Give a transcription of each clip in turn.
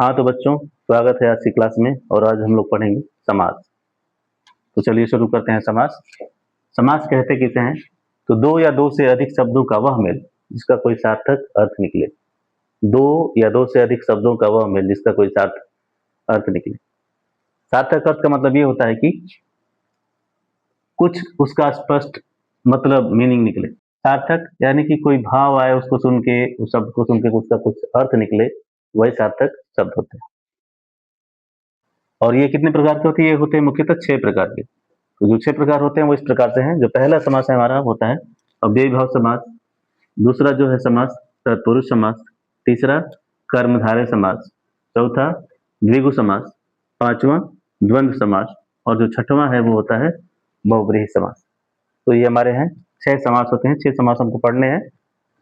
हाँ तो बच्चों, स्वागत है आज की क्लास में। और आज हम लोग पढ़ेंगे समास। तो चलिए शुरू करते हैं। समास समास कहते किसे हैं? तो दो या दो से अधिक शब्दों का वह मेल जिसका कोई सार्थक अर्थ निकले। दो या दो से अधिक शब्दों का वह मेल जिसका कोई सार्थक अर्थ निकले। सार्थक अर्थ का मतलब ये होता है कि कुछ उसका स्पष्ट मतलब मीनिंग निकले। सार्थक यानी कि कोई भाव आए, उसको सुन के, उस शब्द को सुन के उसका कुछ अर्थ निकले, वही सार्थक शब्द होते हैं। और ये कितने प्रकार के होते हैं? ये होते हैं मुख्यतः 6 प्रकार के। तो जो 6 प्रकार होते हैं वो इस प्रकार से हैं। जो पहला समास है हमारा होता है अव्ययी भाव समास। दूसरा जो है समास तत्पुरुष समास। तीसरा कर्मधारय समास। चौथा द्विगु समास। पांचवा द्वंद्व समास। और जो छठवां है वो होता है बहुब्रीहि समास। तो ये हमारे हैं 6 समास होते हैं। 6 समास हमको पढ़ने हैं।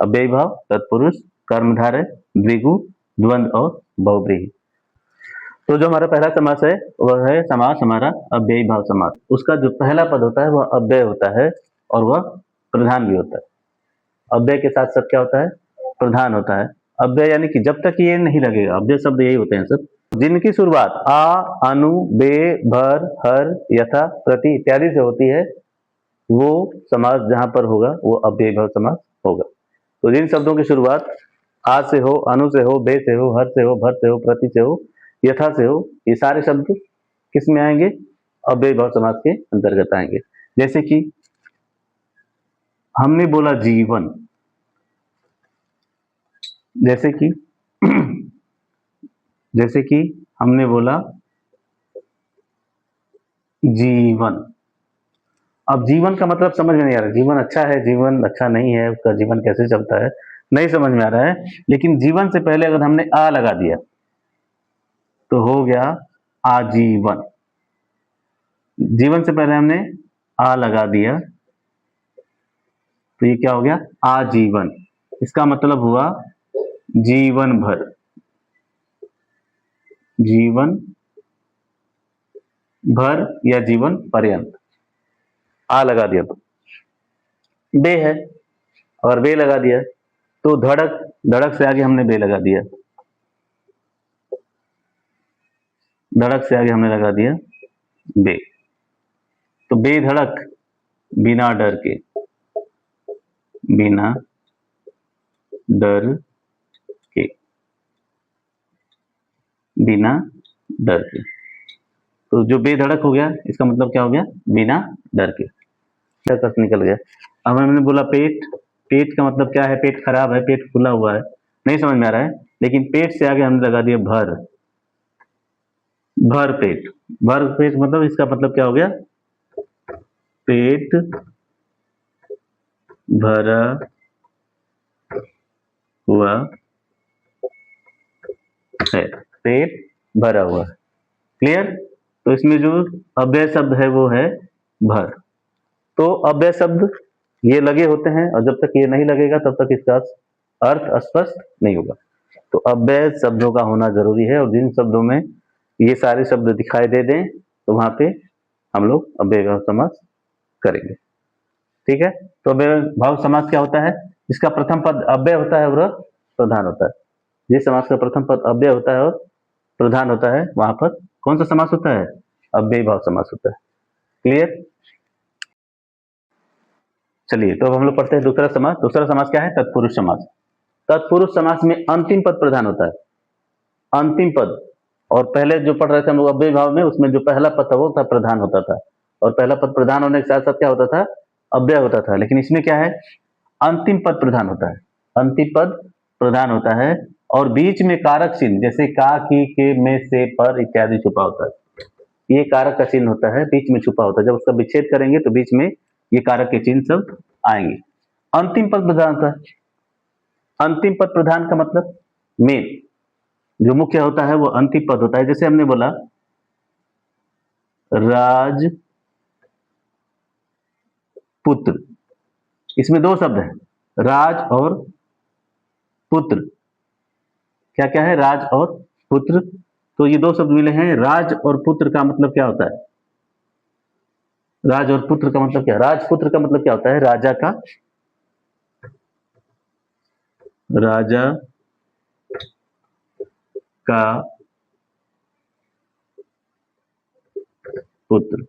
अव्ययी भाव, तत्पुरुष, कर्मधारय, द्विगु, द्वंद्व और बहुब्रीहि। तो जो हमारा पहला समास है वह है समास हमारा अव्ययी भाव समास। उसका जो पहला पद होता है वह अव्यय होता है और वह प्रधान भी होता है। अव्यय के साथ साथ क्या होता है? प्रधान होता है। अव्यय यानी कि जब तक ये नहीं लगेगा, अव्यय शब्द यही होते हैं सब जिनकी शुरुआत आ, अनु, बे, भर, हर, यथा, प्रति इत्यादि से होती है, वो समास जहां पर होगा वो अव्ययी भाव समास होगा। तो जिन शब्दों की शुरुआत आ से हो, अनु से हो, बे से हो, हर से हो, भर से हो, प्रति से हो, यथा से हो, ये सारे शब्द किस में आएंगे? अव्ययी भाव समास के अंतर्गत आएंगे। जैसे कि हमने बोला जीवन, जैसे कि जैसे कि हमने बोला जीवन। अब जीवन का मतलब समझ में नहीं आ रहा। जीवन अच्छा है, जीवन अच्छा नहीं है, उसका जीवन कैसे चलता है, नहीं समझ में आ रहा है। लेकिन जीवन से पहले अगर हमने आ लगा दिया तो हो गया आजीवन। जीवन से पहले हमने आ लगा दिया तो ये क्या हो गया? आजीवन। इसका मतलब हुआ जीवन भर, जीवन भर या जीवन पर्यंत। आ लगा दिया तो बे है, और बे लगा दिया तो धड़क, धड़क से आगे हमने बे लगा दिया, धड़क से आगे हमने लगा दिया बे। तो बेधड़क, बिना डर के, बिना डर के, बिना डर के। तो जो बेधड़क हो गया इसका मतलब क्या हो गया? बिना डर के। डर निकल गया। अब हमने बोला पेट, पेट का मतलब क्या है? पेट खराब है, पेट फूला हुआ है, नहीं समझ में आ रहा है। लेकिन पेट से आगे हमने लगा दिया भर, भर पेट। भर पेट मतलब इसका मतलब क्या हो गया? पेट भरा हुआ है, पेट भरा हुआ है। क्लियर? तो इसमें जो अव्यय शब्द है वो है भर। तो अव्यय शब्द ये लगे होते हैं और जब तक ये नहीं लगेगा तब तक इसका अर्थ स्पष्ट नहीं होगा। तो अव्यय शब्दों का होना जरूरी है। और जिन शब्दों में ये सारे शब्द दिखाई दे दें तो वहां पे हम लोग अव्यय भाव समास करेंगे। ठीक है? तो अव्यय भाव समास क्या होता है? जिसका प्रथम पद अव्यय होता है और प्रधान होता है। जिस समास का प्रथम पद अव्यय होता है और प्रधान होता है वहां पर कौन सा समास होता है? अव्ययी भाव समास होता है। क्लियर? चलिए तो अब हम लोग पढ़ते हैं दूसरा समास। दूसरा समास क्या है? तत्पुरुष समास। तत्पुरुष समास में अंतिम पद प्रधान होता है, अंतिम पद। और पहले जो पढ़ रहे थे हम लोग अव्ययी भाव में, उसमें जो पहला पद था वो था प्रधान होता था, और पहला पद प्रधान होने के साथ साथ क्या होता था? अव्यय होता था। लेकिन इसमें क्या है? अंतिम पद प्रधान होता है, अंतिम पद प्रधान होता है। और बीच में कारक चिन्ह जैसे का, की, के, में, से, पर इत्यादि छुपा होता है। ये कारक का चिन्ह होता है, बीच में छुपा होता है। जब उसका विच्छेद करेंगे तो बीच में ये कारक के चिन्ह सब आएंगे। अंतिम पद प्रधान होता है। अंतिम पद प्रधान का मतलब मेन जो मुख्य होता है वो अंतिम पद होता है। जैसे हमने बोला राज पुत्र, इसमें दो शब्द हैं, राज और पुत्र। क्या क्या है? राज और पुत्र। तो ये दो शब्द मिले हैं। राज और पुत्र का मतलब क्या होता है? राज और पुत्र का मतलब क्या? राजपुत्र का मतलब क्या होता है? राजा का, राजा का पुत्र,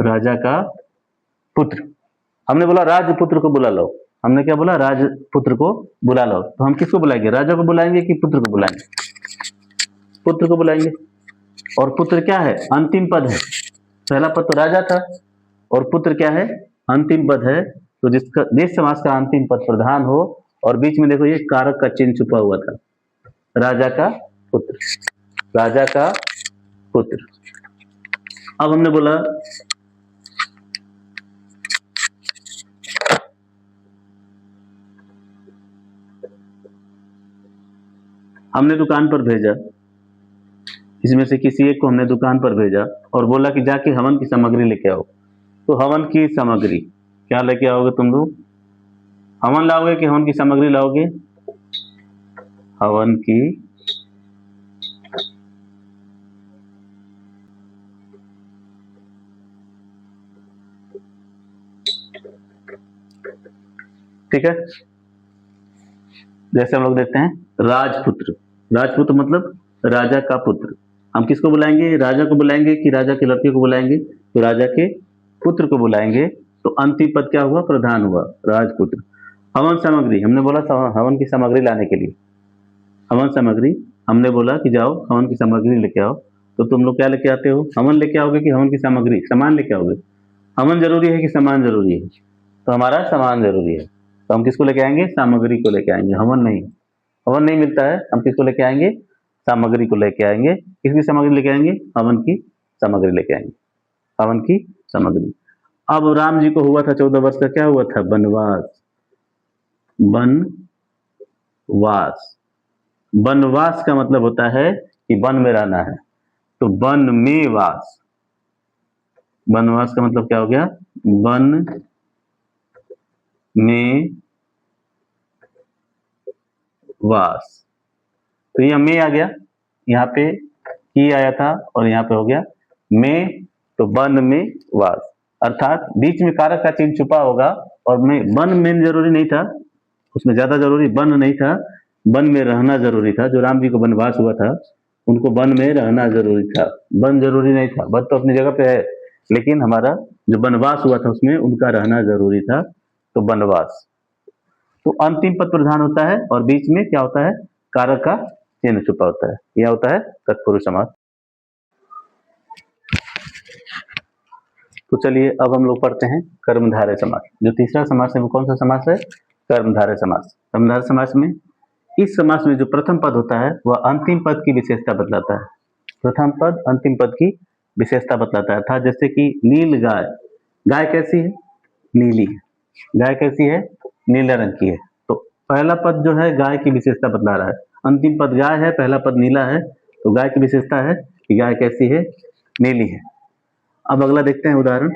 राजा का पुत्र। हमने बोला राजपुत्र को बुला लो, हमने क्या बोला, राजपुत्र को बुला लो। तो हम किसको बुलाएंगे, राजा को बुलाएंगे कि पुत्र को बुलाएंगे? पुत्र को बुलाएंगे। और पुत्र क्या है, अंतिम पद है। पहला पद तो राजा था और पुत्र क्या है, अंतिम पद है। तो जिस समास का अंतिम पद प्रधान हो और बीच में देखो ये कारक का चिन्ह छुपा हुआ था, राजा का पुत्र, राजा का पुत्र। अब हमने बोला हमने दुकान पर भेजा, इसमें से किसी एक को हमने दुकान पर भेजा और बोला कि जाके हवन की सामग्री लेके आओ। तो हवन की सामग्री क्या लेके आओगे तुम लोग, हवन लाओगे कि हवन की सामग्री लाओगे? हवन की ठीक है। जैसे हम लोग देखते हैं राजपुत्र, राजपुत्र मतलब राजा का पुत्र। हम किसको बुलाएंगे, राजा को बुलाएंगे कि राजा के लड़के को बुलाएंगे? तो राजा के पुत्र को बुलाएंगे। तो अंतिम पद क्या हुआ, प्रधान हुआ, राजपुत्र। हवन सामग्री हमने बोला हवन की सामग्री लाने के लिए, हवन सामग्री हमने बोला कि जाओ हवन की सामग्री लेके आओ। तो तुम लोग क्या लेके आते हो, हवन लेके आओगे कि हवन की सामग्री, सामान लेके आओगे? हवन जरूरी है कि सामान जरूरी है? तो हमारा सामान जरूरी है, तो हम किसको लेके आएंगे, सामग्री को लेके आएंगे। हवन नहीं, हवन नहीं मिलता है, हम किसको लेके आएंगे, सामग्री को लेके आएंगे। किसकी सामग्री लेके आएंगे, हवन की सामग्री लेके आएंगे, हवन की सामग्री। अब राम जी को हुआ था 14 वर्ष का, क्या हुआ था, वनवास, वनवास। वनवास का मतलब होता है कि वन में रहना है, तो वन में वास। वनवास का मतलब क्या हो गया, वन में वास। तो ये में आ गया, यहाँ पे की आया था और यहाँ पे हो गया में, तो वन में वास। अर्थात बीच में कारक का चिन्ह छुपा होगा और में, वन में जरूरी नहीं था, उसमें ज्यादा जरूरी वन नहीं था, वन में रहना जरूरी था। जो राम जी को वनवास हुआ था उनको वन में रहना जरूरी था, वन जरूरी नहीं था। वन तो अपनी जगह पे है, लेकिन हमारा जो वनवास हुआ था उसमें उनका रहना जरूरी था, तो वनवास। तो अंतिम पद प्रधान होता है और बीच में क्या होता है, कारक का चिन्ह छुपा होता है, यह होता है तत्पुरुष समास। तो चलिए अब हम लोग पढ़ते हैं कर्मधारय समास। जो तीसरा समास है वो कौन सा समास है, कर्मधारय समास। कर्मधारय समास में, इस समास में जो प्रथम पद होता है वह अंतिम पद की विशेषता बतलाता है। प्रथम पद अंतिम पद की विशेषता बतलाता है। अर्थात जैसे कि नील गाय, गाय कैसी है, नीली है। गाय कैसी है, नीले रंग की है। तो पहला पद जो है गाय की विशेषता बतला रहा है, अंतिम पद गाय है, पहला पद नीला है, तो गाय की विशेषता है कि गाय कैसी है, नीली है। अब अगला देखते हैं उदाहरण,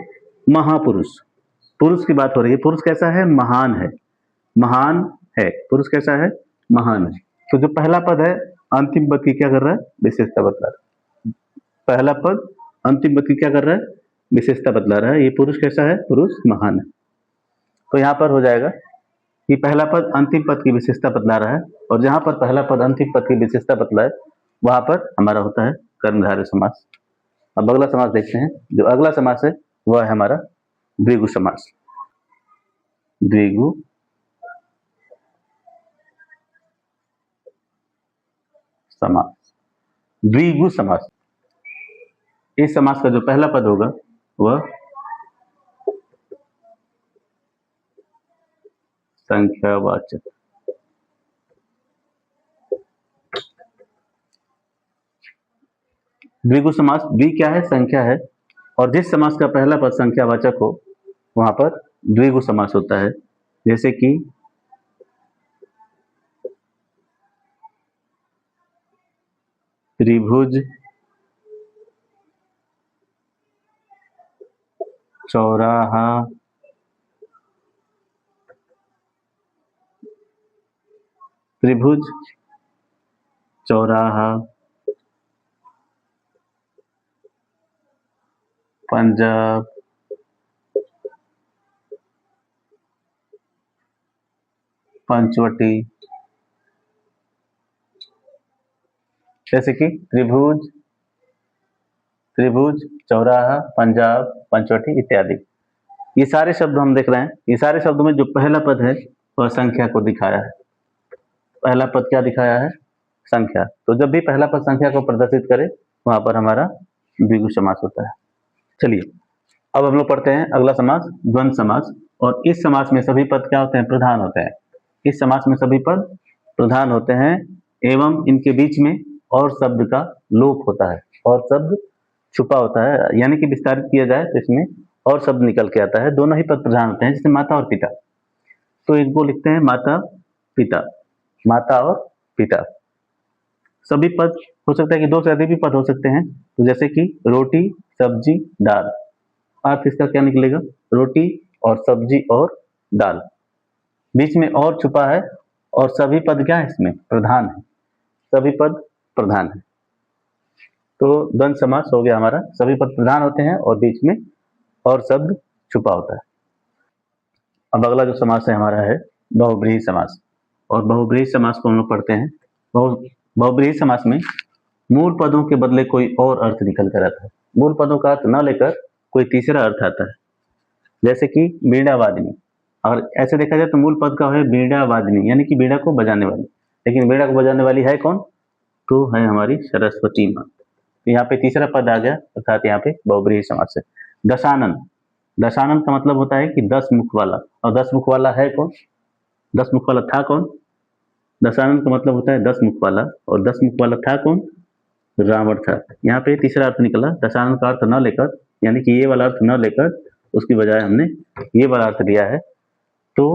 महापुरुष। पुरुष की बात हो रही है, पुरुष कैसा है, महान है, महान है, पुरुष कैसा है, महान है। तो जो पहला पद है अंतिम पद की क्या कर रहा है, विशेषता बतला रहा है। पहला पद अंतिम पद की क्या कर रहा है, विशेषता बतला रहा है। ये पुरुष कैसा है, पुरुष महान है। तो यहाँ पर हो जाएगा कि पहला पद अंतिम पद की विशेषता बतला रहा है, और जहां पर पहला पद अंतिम पद की विशेषता बतलाए वहां पर हमारा होता है कर्मधारय समास। अब अगला समास देखते हैं। जो अगला समास है वह है हमारा द्विगु समास। द्विगु समास, द्विगु समास। इस समास का जो पहला पद होगा वह संख्यावाचक। द्विगु समास, द्वि क्या है, संख्या है, और जिस समास का पहला पद संख्यावाचक हो वहां पर द्विगु समास होता है। जैसे कि त्रिभुज, चौराहा, त्रिभुज, चौराहा, पंजाब, पंचवटी। जैसे कि त्रिभुज, त्रिभुज, चौराहा, पंजाब, पंचवटी इत्यादि। ये सारे शब्द हम देख रहे हैं। ये सारे शब्दों में जो पहला पद है वह संख्या को दिखाया है। पहला पद क्या दिखाया है? संख्या। तो जब भी पहला पद संख्या को प्रदर्शित करे वहां पर हमारा द्विगु समास होता है। चलिए अब हम लोग पढ़ते हैं अगला समास, द्वंद्व समास। और इस समास में सभी पद क्या होते हैं? प्रधान होते हैं। इस समास में सभी पद प्रधान होते हैं एवं इनके बीच में और शब्द का लोप होता है, और शब्द छुपा होता है, यानी कि विस्तारित किया जाए तो इसमें और शब्द निकल के आता है। दोनों ही पद प्रधान होते हैं, जैसे माता और पिता। तो इनको लिखते हैं माता पिता, माता और पिता। सभी पद हो सकता है कि दो से अधिक भी पद हो सकते हैं। तो जैसे कि रोटी, सब्जी, दाल, अर्थ इसका क्या निकलेगा? रोटी और सब्जी और दाल। बीच में और छुपा है, और सभी पद क्या है? इसमें प्रधान है, सभी पद प्रधान है। तो द्वंद्व समास हो गया हमारा, सभी पद प्रधान होते हैं और बीच में और शब्द छुपा होता है। अब अगला जो समास है हमारा है बहुब्रीहि समास। और बहुब्रीहि समास को हम लोग पढ़ते हैं। बहुब्रीहि समास में मूल पदों के बदले कोई और अर्थ निकल कर आता है। मूल पदों का अर्थ न लेकर कोई तीसरा अर्थ आता है। जैसे कि बीड़ा वादिनी, और ऐसे देखा जाए तो मूल पद का है बीड़ा वादिनी, यानी कि बीड़ा को बजाने वाली। लेकिन बीड़ा को बजाने वाली है कौन? तो है हमारी सरस्वती माँ। तो यहाँ पे तीसरा पद आ गया, अर्थात यहाँ पे बहुब्रीहि समास है। दशानन, दशानन का मतलब होता है कि 10 मुख वाला। और 10 मुख वाला है कौन? 10 मुख वाला था कौन? दशानन का मतलब होता है 10 मुख वाला, और 10 मुख वाला था कौन? रावण था। यहाँ पे तीसरा अर्थ निकला, दशानन का अर्थ न लेकर, यानी कि ये वाला अर्थ न लेकर उसकी बजाय हमने ये वाला अर्थ लिया है। तो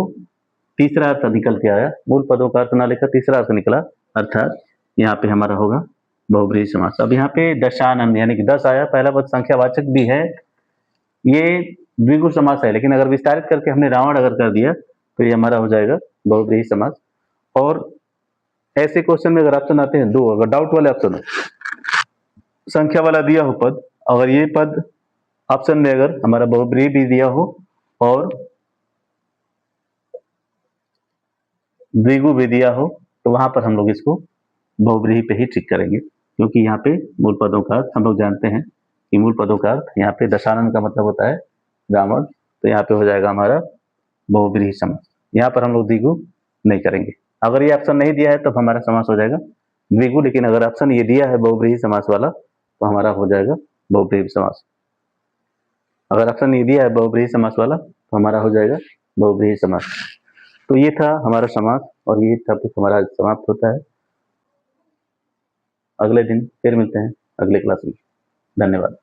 तीसरा अर्थ निकल के आया, मूल पदों का अर्थ न लेकर तीसरा अर्थ निकला, अर्थात यहाँ पे हमारा होगा बहुब्रीहि समास। अब यहाँ पे दशानन यानी कि 10 आया, पहला पद संख्यावाचक भी है, ये द्विगु समास है। लेकिन अगर विस्तारित करके हमने रावण अगर कर दिया तो ये हमारा हो जाएगा बहुब्रीहि समास। और ऐसे क्वेश्चन में अगर ऑप्शन आते हैं दो, अगर डाउट वाले ऑप्शन हो, संख्या वाला दिया हो पद, अगर ये पद ऑप्शन में अगर हमारा बहुब्रीहि भी दिया हो और द्विगु भी दिया हो, तो वहां पर हम लोग इसको बहुब्रीहि पे ही ठीक करेंगे, क्योंकि यहाँ पे मूल पदों का अर्थ हम लोग जानते हैं कि मूल पदों का अर्थ यहाँ पे दशानन का मतलब होता है रावण। तो यहाँ पे हो जाएगा हमारा बहुब्रीहि समास। यहाँ पर हम लोग द्विगु नहीं करेंगे। अगर ये ऑप्शन नहीं दिया है तो हमारा समास हो जाएगा द्विगु, लेकिन अगर ऑप्शन ये दिया है बहुब्रीहि समास वाला तो हमारा हो जाएगा बहुब्रीहि समास। अगर ऑप्शन ये दिया है बहुब्रीहि समास वाला तो हमारा हो जाएगा बहुब्रीहि समास। तो ये था हमारा समास, और ये टॉपिक हमारा समाप्त होता है। अगले दिन फिर मिलते हैं अगले क्लास में। धन्यवाद।